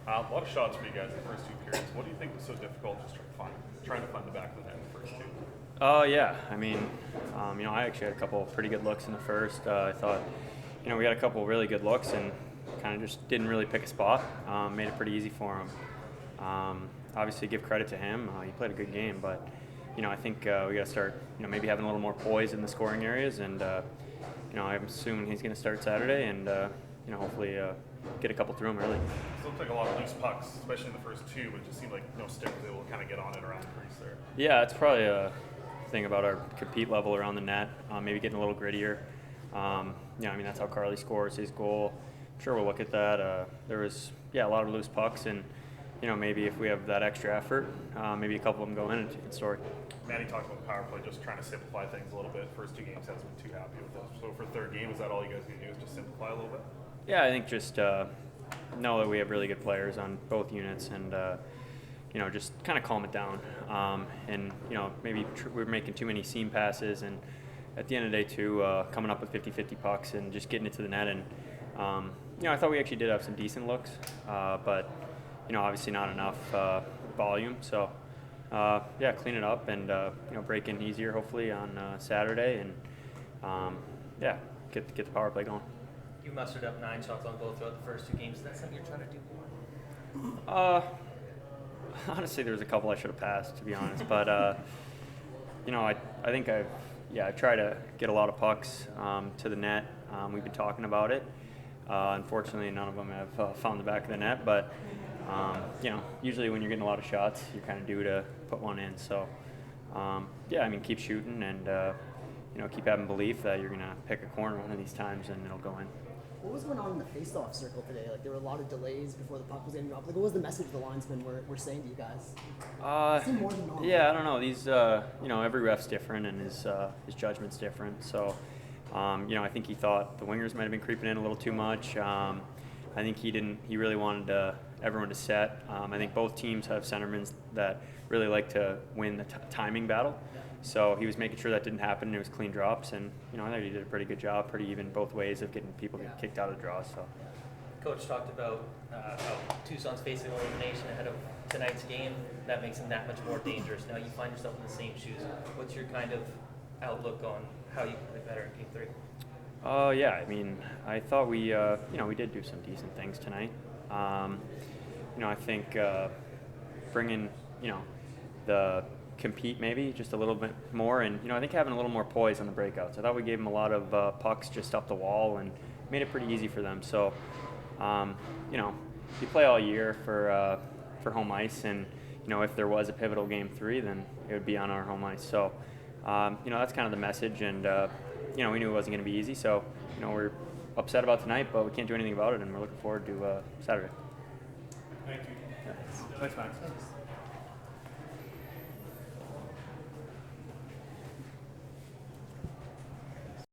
A lot of shots for you guys in the first two periods. What do you think was so difficult just trying to find the back of the net in the first two? Yeah. I mean, I actually had a couple of pretty good looks in the first. I thought, we had a couple of really good looks and kind of just didn't really pick a spot. Made it pretty easy for him. Obviously, give credit to him. He played a good game, but I think we got to start, maybe having a little more poise in the scoring areas, and I'm assuming he's going to start Saturday, and hopefully get a couple through him early. It looked like a lot of loose pucks, especially in the first two, but it just seemed like no stick was able to kind of get on it around the crease there. Yeah, it's probably a thing about our compete level around the net, maybe getting a little grittier. That's how Carly scores his goal. I'm sure we'll look at that. There was, a lot of loose pucks, and maybe if we have that extra effort, maybe a couple of them go in, it's a good story. Manny talked about the power play, just trying to simplify things a little bit. First two games hasn't been too happy with it. So for third game, is that all you guys can do, is just simplify a little bit? Yeah, I think just know that we have really good players on both units, and just kind of calm it down. Maybe we're making too many seam passes, and at the end of the day too, coming up with 50-50 pucks and just getting it to the net. And I thought we actually did have some decent looks, but obviously not enough volume. So clean it up and break in easier hopefully on Saturday, and get the power play going. You mustered up 9 shots on goal throughout the first two games. Is that something you're trying to do more? Honestly, there was a couple I should have passed, to be honest. But I think I try to get a lot of pucks to the net. We've been talking about it. Unfortunately, none of them have found the back of the net. But usually when you're getting a lot of shots, you're kind of due to put one in. So keep shooting and keep having belief that you're gonna pick a corner one of these times and it'll go in. What was going on in the face-off circle today? Like, there were a lot of delays before the puck was getting dropped. Like, what was the message the linesmen were saying to you guys? It seemed more than normal. Yeah, I don't know. These, every ref's different and his judgment's different. So, I think he thought the wingers might have been creeping in a little too much. I think he really wanted everyone to set. I think both teams have centermen that really like to win the timing battle. So he was making sure that didn't happen, and it was clean drops. And, I thought he did a pretty good job, pretty even both ways of getting people kicked out of the draw. So, Coach talked about how Tucson's facing elimination ahead of tonight's game. That makes them that much more dangerous. Now you find yourself in the same shoes. What's your kind of outlook on how you can play better in Game 3? I thought we did do some decent things tonight. I think bringing, the compete maybe just a little bit more, and I think having a little more poise on the breakouts. I thought we gave them a lot of pucks just up the wall and made it pretty easy for them. So you play all year for home ice, and if there was a pivotal Game 3, then it would be on our home ice. So that's kind of the message, and we knew it wasn't going to be easy. So we're upset about tonight, but we can't do anything about it, and we're looking forward to Saturday. Thank you. Yeah. Thanks, Max.